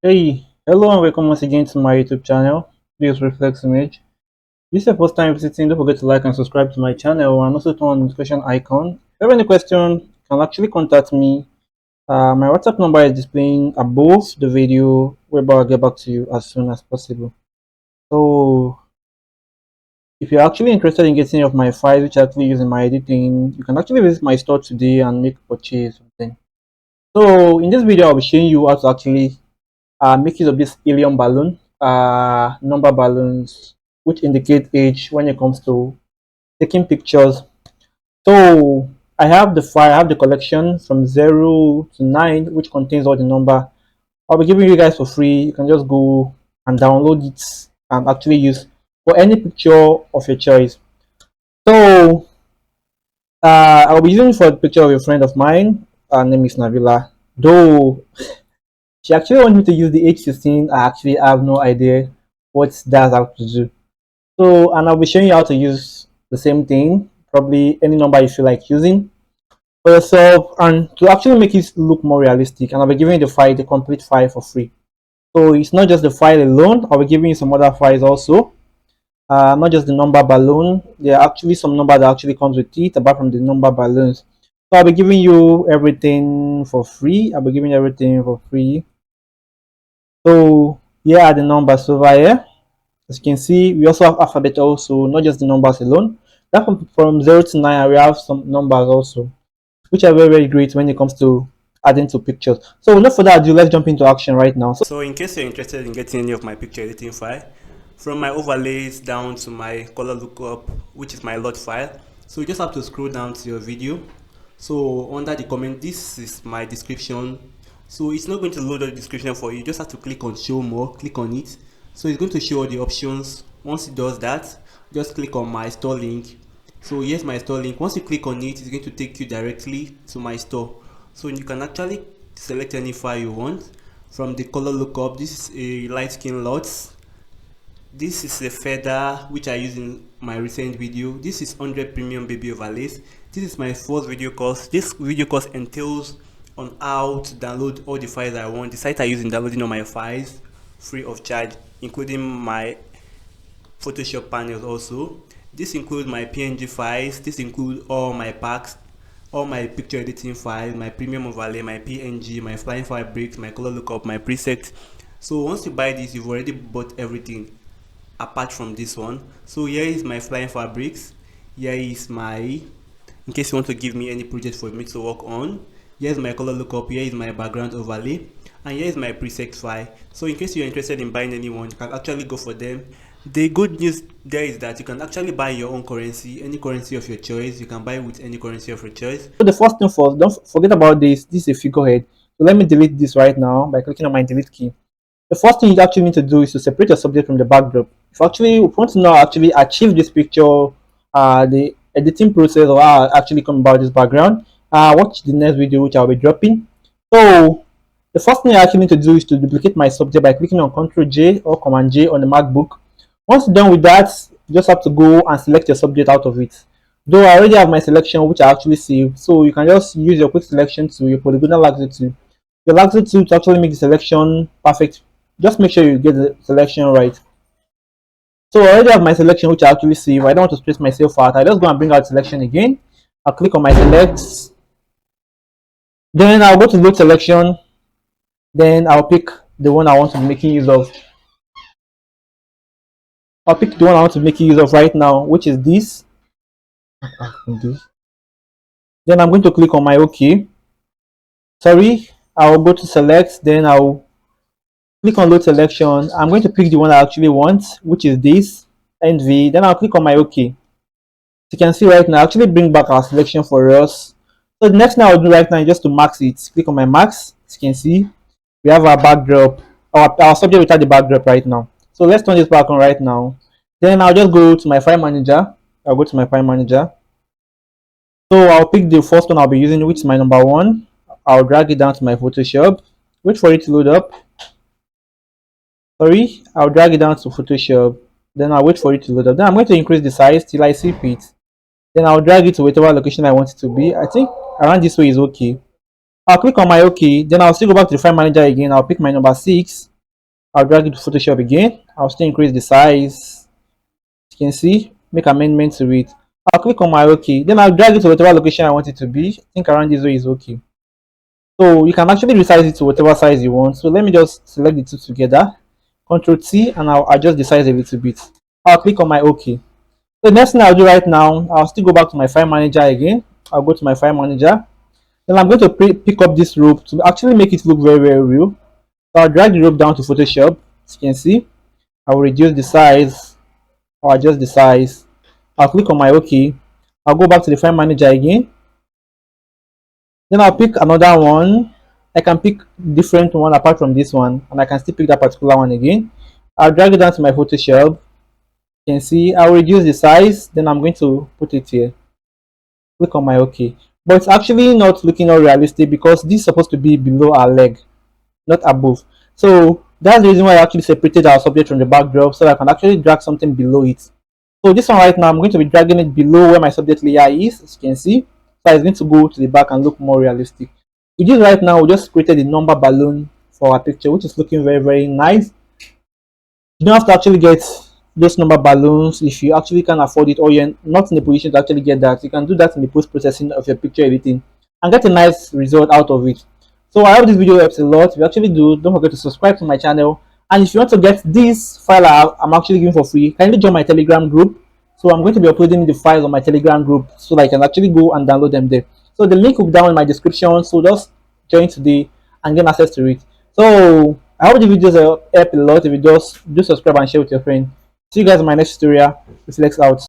Hey, hello and welcome once again to my YouTube channel. This is Reflex Image. If this is the first time visiting, don't forget to like and subscribe to my channel and also turn on the notification icon. If you have any question, you can actually contact me. My WhatsApp number is displaying above the video, whereby I'll get back to you as soon as possible. So, if you're actually interested in getting any of my files which I actually use in my editing, you can actually visit my store today and make a purchase. Something. So, in this video, I'll be showing you how to actually make use of this helium balloon, number balloons, which indicate age when it comes to taking pictures. So I have the file, I have the collection from 0 to 9, which contains all the number. I'll be giving you guys for free. You can just go and download it and actually use for any picture of your choice. So I'll be using for the picture of a friend of mine. Her name is Navila. Though she actually wanted me to use the H16. I actually have no idea what that has to do. So, and I'll be showing you how to use the same thing, probably any number you feel like using for yourself, and to actually make it look more realistic. And I'll be giving you the file, the complete file for free. So it's not just the file alone. I'll be giving you some other files also. Not just the number balloon. There are actually some number that actually comes with it, apart from the number balloons. So I'll be giving you everything for free. I'll be giving everything for free. So here are the numbers over here. As you can see, we also have alphabet also, not just the numbers alone. That from 0 to 9, we have some numbers also, which are very, very great when it comes to adding to pictures. So without further ado, let's jump into action right now. So in case you're interested in getting any of my picture editing file, from my overlays down to my color lookup, which is my lot file, so you just have to scroll down to your video. So under the comment, this is my description. So it's not going to load the description for you. You just have to click on show more, click on it. So it's going to show all the options. Once it does that, just click on my store link. So here's my store link. Once you click on it, it's going to take you directly to my store. So you can actually select any file you want. From the color lookup, this is a light skin LUTs. This is a feather which I use in my recent video. This is 100 premium baby overlays. This is my first video course. This video course entails on how to download all the files I want. The site I use in downloading all my files free of charge, including my Photoshop panels also. This includes my PNG files. This includes all my packs, all my picture editing files, my premium overlay, my PNG, my flying fabrics, my color lookup, my presets. So once you buy this, you've already bought everything apart from this one. So here is my flying fabrics. Here is my, in case you want to give me any project for me to work on. Here's my color lookup. Here is my background overlay, and here is my preset file. So in case you're interested in buying anyone, you can actually go for them. The good news there is that you can actually buy your own currency, any currency of your choice. You can buy with any currency of your choice. So the first thing first, don't forget about this. This is a figurehead. So let me delete this right now by clicking on my delete key. The first thing you actually need to do is to separate your subject from the backdrop. If you actually want to now actually achieve this picture, the editing process, or how I actually come about this background, watch the next video which I'll be dropping. So the first thing I actually need to do is to duplicate my subject by clicking on Ctrl J or Command J on the MacBook. Once you're done with that, you just have to go and select your subject out of it. Though I already have my selection which I actually saved, so you can just use your quick selection to your polygonal lasso tool. Your lasso tool to actually make the selection perfect. Just make sure you get the selection right. So I already have my selection which I actually saved. I don't want to stress myself out. I just go and bring out selection again. I'll click on my selects. Then I'll go to load selection. Then I'll pick the one I want to be making use of. I'll pick the one I want to be making use of right now, which is this. Then I'm going to click on my OK. Sorry, I'll go to select. Then I'll click on load selection. I'm going to pick the one I actually want, which is this NV. Then I'll click on my OK. As you can see right now, I actually bring back our selection for us. So the next thing I'll do right now is just to max it. Click on my max. As you can see, we have our backdrop, our subject without the backdrop right now. So let's turn this back on right now. Then I'll just go to my file manager. I'll go to my file manager. So I'll pick the first one I'll be using, which is my number one. I'll drag it down to my Photoshop. Wait for it to load up. Sorry, I'll drag it down to Photoshop. Then I'll wait for it to load up. Then I'm going to increase the size till I see fit. Then I'll drag it to whatever location I want it to be. I think around this way is okay. I'll click on my OK. Then I'll still go back to the file manager again. I'll pick my number 6. I'll drag it to Photoshop again. I'll still increase the size. You can see, make amendments to it. I'll click on my OK. Then I'll drag it to whatever location I want it to be. I think around this way is okay. So you can actually resize it to whatever size you want. So let me just select the two together. Control T, and I'll adjust the size a little bit. I'll click on my OK. So the next thing I'll do right now, I'll still go back to my file manager again. I'll go to my file manager. Then I'm going to pick up this rope to actually make it look very, very real. So I'll drag the rope down to Photoshop. As you can see, I will reduce the size or adjust the size. I'll click on my OK. I'll go back to the file manager again. Then I'll pick another one. I can pick different one apart from this one, and I can still pick that particular one again. I'll drag it down to my Photoshop. You can see I'll reduce the size. Then I'm going to put it here. Click on my OK. But it's actually not looking all realistic because this is supposed to be below our leg, not above. So that's the reason why I actually separated our subject from the backdrop so I can actually drag something below it. So this one right now, I'm going to be dragging it below where my subject layer is, as you can see. So it's going to go to the back and look more realistic. With this right now, we just created a number balloon for our picture, which is looking very, very nice. You don't have to actually get those number balloons if you actually can afford it, or you're not in a position to actually get that. You can do that in the post-processing of your picture editing and get a nice result out of it. So I hope this video helps a lot. If you actually do, don't forget to subscribe to my channel. And if you want to get this file I'm actually giving for free, kindly join my Telegram group. So I'm going to be uploading the files on my Telegram group so that I can actually go and download them there. So the link will be down in my description. So just join today and gain access to it. So I hope the videos help a lot. If you just do subscribe and share with your friend. See you guys in my next tutorial. Reflex out.